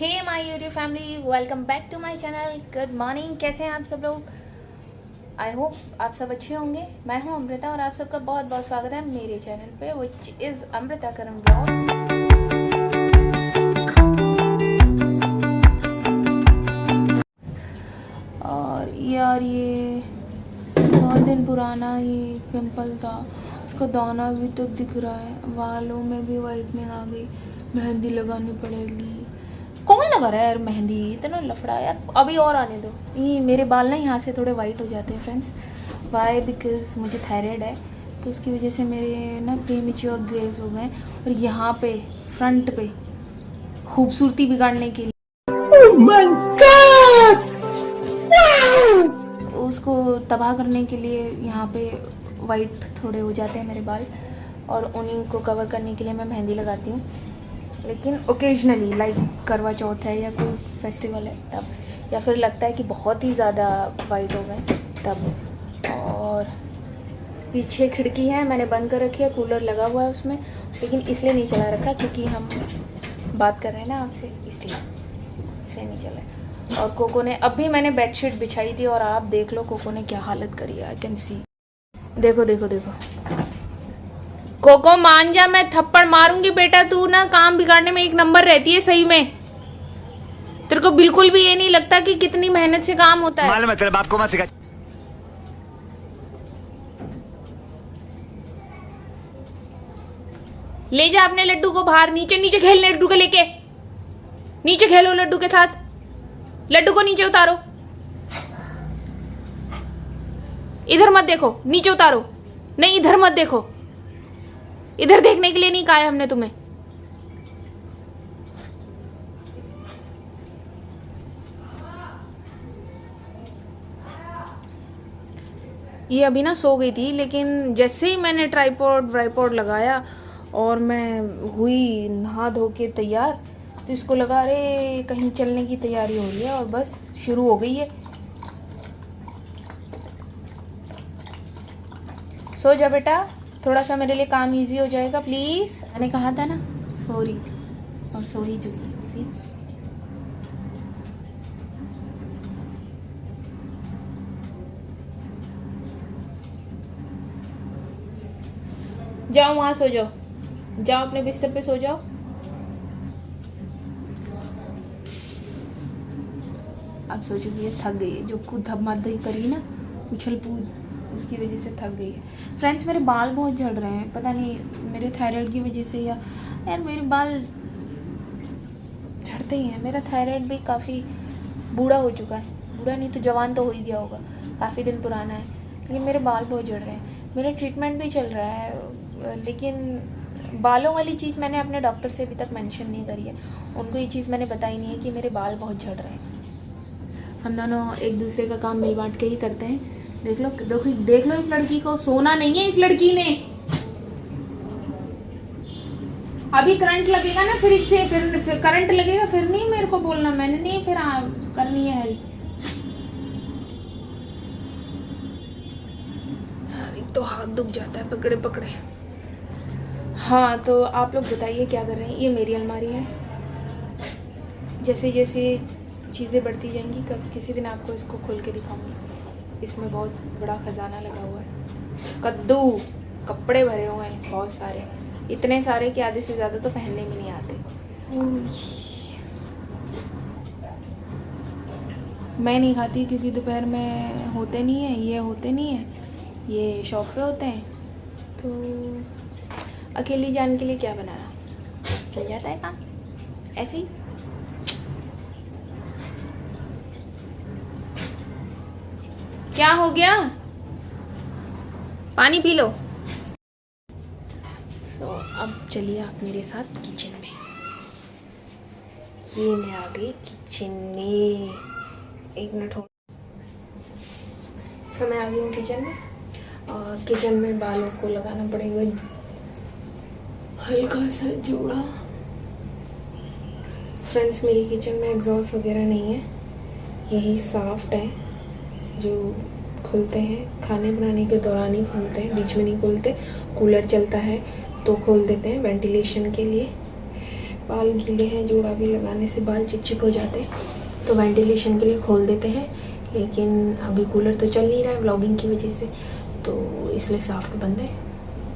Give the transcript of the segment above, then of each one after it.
Hey my YouTube family, welcome back to my channel. Good morning, कैसे हैं आप सब लोग? आई होप आप सब अच्छे होंगे। मैं हूं अमृता और आप सबका बहुत बहुत स्वागत है मेरे चैनल पे, विच इज़ अमृता करम ब्लॉग। और यार ये बहुत दिन पुराना ये पिंपल था, उसका दाना अभी तक दिख रहा है। बालों में भी वाइटनिंग आ गई। मेहंदी लगानी पड़ेगी। कौन लगा रहा है यार मेहंदी? इतना लफड़ा यार, अभी और आने दो। ये मेरे बाल ना यहाँ से थोड़े वाइट हो जाते हैं फ्रेंड्स। वाई? बिकॉज मुझे थायराइड है, तो उसकी वजह से मेरे ना प्रीमेच्योर ग्रेज हो गए। और यहाँ पे फ्रंट पे खूबसूरती बिगाड़ने के लिए oh my God! उसको तबाह करने के लिए यहाँ पे वाइट थोड़े हो जाते हैं मेरे बाल, और उन्हीं को कवर करने के लिए मैं मेहंदी लगाती हूँ। लेकिन ओकेजनली, लाइक करवा चौथ है या कोई फेस्टिवल है तब, या फिर लगता है कि बहुत ही ज़्यादा वाइट हो गए तब। और पीछे खिड़की है, मैंने बंद कर रखी है, कूलर लगा हुआ है उसमें, लेकिन इसलिए नहीं चला रखा क्योंकि हम बात कर रहे हैं ना आपसे, इसलिए नहीं चला है। और कोको ने, अभी मैंने बेडशीट बिछाई थी और आप देख लो कोको ने क्या हालत करी है। आई कैन सी, देखो देखो देखो। कोको मान जा, मैं थप्पड़ मारूंगी बेटा। तू ना काम बिगाड़ने में एक नंबर रहती है सही में। तेरे को बिल्कुल भी ये नहीं लगता कि कितनी मेहनत से काम होता है। मालूम है, तेरे बाप को मत सिखा। ले जा अपने लड्डू को बाहर, नीचे नीचे खेल लड्डू को लेके। नीचे खेलो लड्डू के साथ। लड्डू को नीचे उतारो। इधर मत देखो, नीचे उतारो। नहीं, इधर मत देखो। इधर देखने के लिए नहीं कहा है हमने तुम्हें। ये अभी ना सो गई थी, लेकिन जैसे ही मैंने ट्राइपॉड वाइपॉड लगाया और मैं हुई नहा धो के तैयार, तो इसको लगा रहे कहीं चलने की तैयारी हो रही है, और बस शुरू हो गई है। सो जा बेटा, थोड़ा सा मेरे लिए काम इजी हो जाएगा प्लीज़। मैंने कहा था ना, सो रही थी और सो ही चुकी। सी, जाओ वहाँ सो जाओ, जाओ अपने बिस्तर पे सो जाओ। अब सो चुकी है, थक गई है। जो कूद धमाल करी ना, उछल कूद, उसकी वजह से थक गई है। फ्रेंड्स, मेरे बाल बहुत झड़ रहे हैं, पता नहीं मेरे थायराइड की वजह से या यार मेरे बाल झड़ते ही हैं। मेरा थायराइड भी काफ़ी बूढ़ा हो चुका है। बूढ़ा नहीं तो जवान तो हो ही गया होगा, काफ़ी दिन पुराना है, लेकिन मेरे बाल बहुत झड़ रहे हैं। मेरा ट्रीटमेंट भी चल रहा है, लेकिन बालों वाली चीज़ मैंने अपने डॉक्टर से अभी तक मेंशन नहीं करी है। उनको ये चीज़ मैंने बताई नहीं है कि मेरे बाल बहुत झड़ रहे हैं। हम दोनों एक दूसरे का काम मिल बांट के ही करते हैं। देख लो देख लो, इस लड़की को सोना नहीं है। इस लड़की ने अभी करंट लगेगा ना फ्रिज से, फिर करंट लगेगा, फिर नहीं मेरे को बोलना, मैंने नहीं फिर करनी है हेल्प। एक तो हाथ दुख जाता है पकड़े पकड़े। हाँ, तो आप लोग बताइए क्या कर रहे हैं। ये मेरी अलमारी है। जैसे जैसे चीज़ें बढ़ती जाएंगी, कब किसी दिन आपको इसको खोल के दिखाऊंगी। इसमें बहुत बड़ा खजाना लगा हुआ है। कद्दू कपड़े भरे हुए हैं बहुत सारे, इतने सारे कि आधे से ज़्यादा तो पहनने में नहीं आते। मैं नहीं खाती क्योंकि दोपहर में होते नहीं है, ये होते नहीं है, ये शॉप पे होते हैं, तो अकेली जान के लिए क्या बनाना, चल जाता है काम ऐसे ही। क्या हो गया? पानी पी लो। अब चलिए आप मेरे साथ किचन में। ये मैं आ गई किचन में, एक मिनट हो। समय आ गई हूँ किचन में, और किचन में बालों को लगाना पड़ेगा हल्का सा जोड़ा। फ्रेंड्स, मेरी किचन में एग्जॉस्ट वगैरह नहीं है, यही साफ्ट है जो खुलते हैं खाने बनाने के दौरान ही खुलते हैं, बीच में नहीं खुलते। कूलर चलता है तो खोल देते हैं वेंटिलेशन के लिए। बाल गीले हैं, जोड़ा भी लगाने से बाल चिपचिप हो जाते हैं, तो वेंटिलेशन के लिए खोल देते हैं। लेकिन अभी कूलर तो चल नहीं रहा है व्लॉगिंग की वजह से, तो इसलिए साफ्ट बंद है।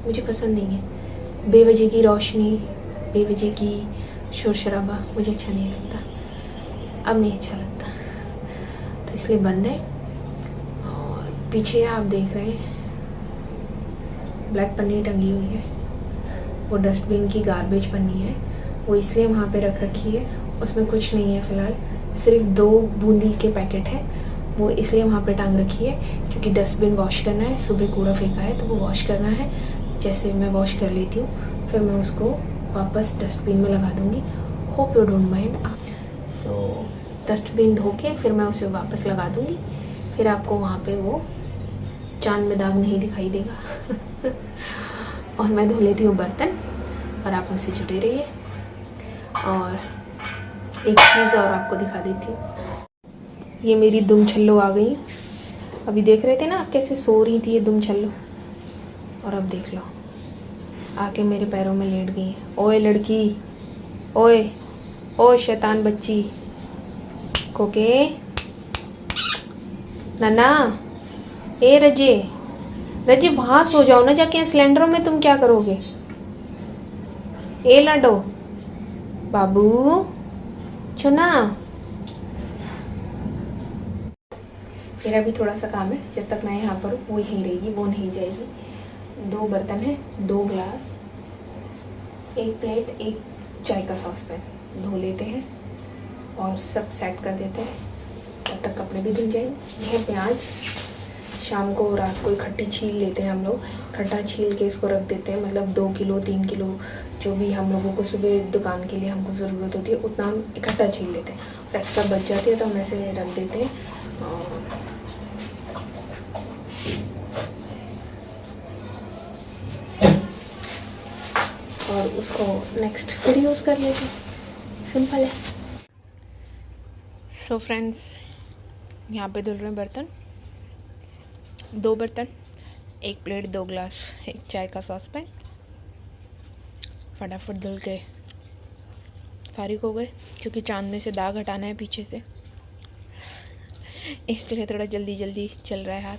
मुझे पसंद नहीं है बेवजह की रोशनी, बेवजह की शोर शराबा, मुझे अच्छा नहीं लगता, अब नहीं अच्छा लगता, तो इसलिए बंद है। और पीछे आप देख रहे हैं ब्लैक पन्नी टंगी हुई है, वो डस्टबिन की गार्बेज पन्नी है, वो इसलिए वहाँ पे रख रखी है। उसमें कुछ नहीं है फ़िलहाल, सिर्फ 2 बूंदी के पैकेट है, वो इसलिए वहाँ पे टांग रखी है क्योंकि डस्टबिन वॉश करना है। सुबह कूड़ा फेंका है तो वो वॉश करना है। जैसे मैं वॉश कर लेती हूँ फिर मैं उसको वापस डस्टबिन में लगा दूँगी। Hope you don't mind. So dustbin धो के फिर मैं उसे वापस लगा दूँगी, फिर आपको वहाँ पे वो चांद में दाग नहीं दिखाई देगा। और मैं धो लेती हूँ बर्तन और आप मुझसे जुड़े रहिए। और एक चीज़ और आपको दिखा देती हूँ, ये मेरी दुम छल्लो आ गई। अभी देख रहे थे ना आप कैसे सो रही थी ये दुम छल्लो, और अब देख लो आके मेरे पैरों में लेट गई। ओए लड़की, ओए ओए शैतान बच्ची, कोके नन्ना, ए रजे, रजे वहाँ सो जाओ ना जाके, सिलेंडरों में तुम क्या करोगे। ए लाडो बाबू चुना, मेरा भी थोड़ा सा काम है, जब तक मैं यहाँ पर हूँ वो यहीं रहेगी, वो नहीं जाएगी। 2 बर्तन हैं, 2 गिलास, 1 प्लेट, 1 चाय का सॉसपैन धो लेते हैं और सब सेट कर देते हैं, तब तक कपड़े भी धुल जाएंगे। यह प्याज शाम को रात को इकट्ठी छील लेते हैं हम लोग, खट्टा छील के इसको रख देते हैं, मतलब 2 किलो 3 किलो जो भी हम लोगों को सुबह दुकान के लिए हमको ज़रूरत होती है उतना हम इकट्ठा छील लेते हैं, और एक्स्ट्रा बच जाती है तो हम ऐसे रख देते हैं। और उसको नेक्स्ट फिर यूज़ कर लेते हैं, सिंपल है। सो फ्रेंड्स, यहाँ पे धुल रहे हैं बर्तन, 2 बर्तन, 1 प्लेट, 2 गिलास, 1 चाय का सॉसपैन, फटाफट धुल के फारिग हो गए क्योंकि चांद में से दाग हटाना है पीछे से, इसलिए थोड़ा जल्दी जल्दी चल रहा है हाथ,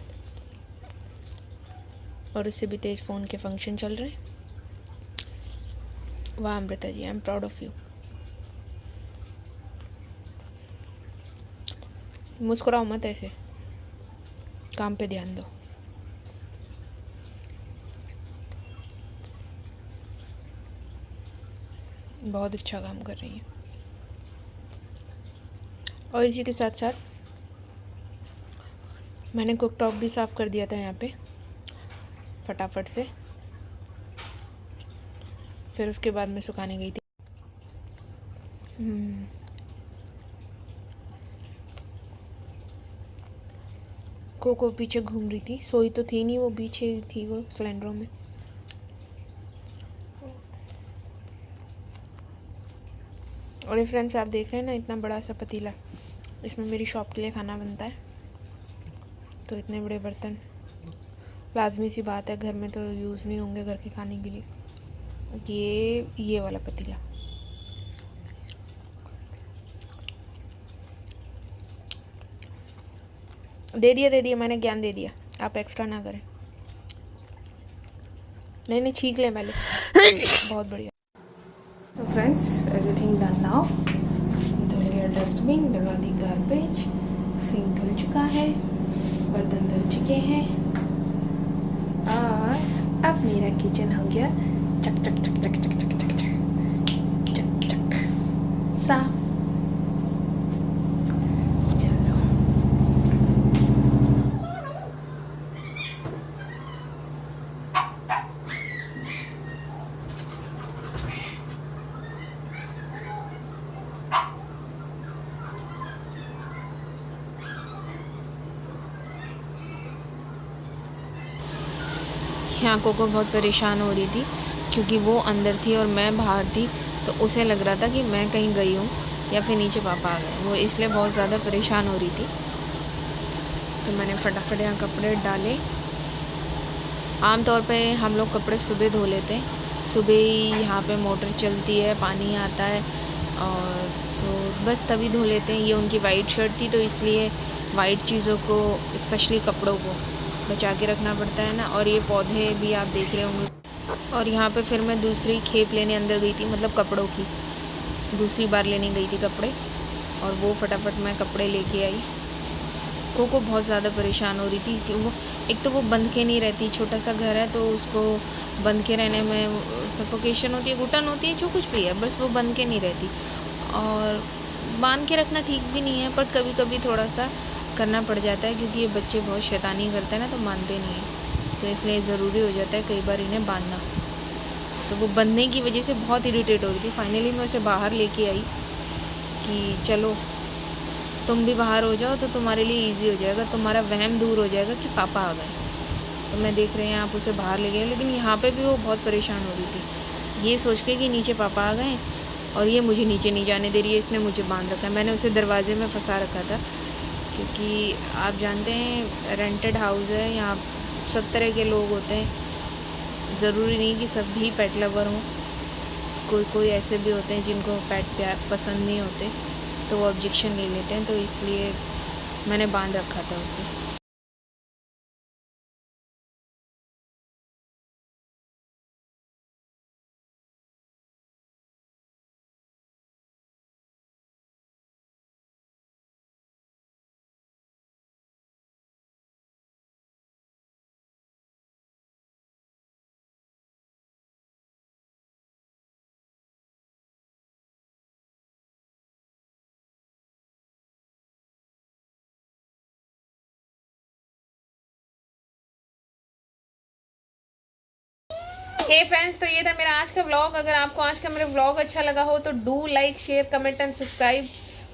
और उससे भी तेज़ फ़ोन के फंक्शन चल रहे हैं। वाह Amrita ji, I am proud of you. मुस्कुराओ मत ऐसे, काम पे ध्यान दो। बहुत अच्छा काम कर रही हैं। और इसी के साथ साथ मैंने कुकटॉप भी साफ़ कर दिया था यहाँ पे फटाफट से, फिर उसके बाद मैं सुखाने गई थी। कोको पीछे घूम रही थी, सोई तो थी नहीं, वो पीछे थी वो सिलेंडरों में। और ये फ्रेंड्स आप देख रहे हैं ना, इतना बड़ा सा पतीला, इसमें मेरी शॉप के लिए खाना बनता है, तो इतने बड़े बर्तन लाजमी सी बात है, घर में तो यूज़ नहीं होंगे घर के खाने के लिए। ये वाला पतीला, दे दिया, मैंने ज्ञान दे दिया, आप एक्स्ट्रा ना करें। नहीं छींक लें पहले। बहुत बढ़िया। तो फ्रेंड्स, एवरीथिंग डन नाउ। धुल गया डस्टबिन, लगा दी गार्बेज, सिंक धुल चुका है, बर्तन धुल चुके हैं, और अब मेरा किचन हो गया चक चक चक चक चक चक चक चक चक चक साफ। चलो यहाँ कोको बहुत परेशान हो रही थी क्योंकि वो अंदर थी और मैं बाहर थी, तो उसे लग रहा था कि मैं कहीं गई हूँ या फिर नीचे पापा आ गए, वो इसलिए बहुत ज़्यादा परेशान हो रही थी। तो मैंने फटाफट यहाँ कपड़े डाले। आम तौर पे हम लोग कपड़े सुबह धो लेते हैं, सुबह ही यहाँ पे मोटर चलती है, पानी आता है और तो बस तभी धो लेते हैं। ये उनकी वाइट शर्ट थी तो इसलिए वाइट चीज़ों को, स्पेशली कपड़ों को बचा के रखना पड़ता है ना। और ये पौधे भी आप देख रहे होंगे। और यहाँ पे फिर मैं दूसरी खेप लेने अंदर गई थी, मतलब कपड़ों की दूसरी बार लेने गई थी कपड़े, और वो फटाफट मैं कपड़े लेके आई। कोको बहुत ज़्यादा परेशान हो रही थी कि वो एक तो वो बंध के नहीं रहती, छोटा सा घर है तो उसको बंध के रहने में सफोकेशन होती है, घुटन होती है, जो कुछ भी है, बस वो बंध के नहीं रहती। और बांध के रखना ठीक भी नहीं है, पर कभी कभी थोड़ा सा करना पड़ जाता है क्योंकि ये बच्चे बहुत शैतानी करते हैं ना, तो मानते नहीं हैं, तो इसलिए ज़रूरी हो जाता है कई बार इन्हें बांधना। तो वो बंधने की वजह से बहुत इरिटेट हो रही थी। फाइनली मैं उसे बाहर लेके आई कि चलो तुम भी बाहर हो जाओ तो तुम्हारे लिए इजी हो जाएगा, तुम्हारा वहम दूर हो जाएगा कि पापा आ गए। तो मैं देख रहे हैं आप उसे बाहर ले गए, लेकिन यहाँ पे भी वो बहुत परेशान हो रही थी ये सोच के कि नीचे पापा आ गए और ये मुझे नीचे नहीं जाने दे रही है, इसने मुझे बांध रखा है। मैंने उसे दरवाजे में फंसा रखा था क्योंकि आप जानते हैं रेंटेड हाउस है, यहाँ सब तरह के लोग होते हैं, ज़रूरी नहीं कि सभी पेट लवर हों, कोई कोई ऐसे भी होते हैं जिनको पेट पसंद नहीं होते, तो वो ऑब्जेक्शन ले लेते हैं, तो इसलिए मैंने बांध रखा था उसे। हे फ्रेंड्स, तो ये था मेरा आज का व्लॉग। अगर आपको आज का मेरा व्लॉग अच्छा लगा हो तो do like, share, comment and subscribe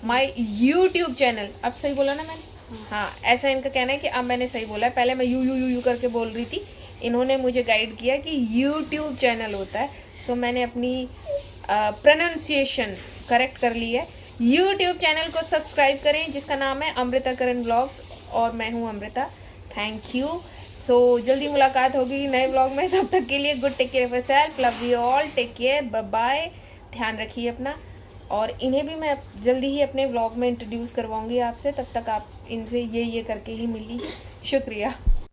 my YouTube channel. अब सही बोला ना मैंने? हाँ, ऐसा इनका कहना है कि अब मैंने सही बोला है। पहले मैं यू करके बोल रही थी, इन्होंने मुझे गाइड किया कि यूट्यूब चैनल होता है, सो मैंने अपनी प्रोनाउंसिएशन करेक्ट कर ली है। यूट्यूब चैनल को सब्सक्राइब करें जिसका नाम है अमृता करण व्लॉग्स, और मैं हूँ अमृता। Thank you. सो जल्दी मुलाकात होगी नए व्लॉग में, तब तक के लिए good, take care of yourself, love you all, take care, bye bye, ध्यान रखिए अपना। और इन्हें भी मैं जल्दी ही अपने व्लॉग में इंट्रोड्यूस करवाऊंगी आपसे, तब तक आप इनसे ये करके ही मिल लीजिए। शुक्रिया।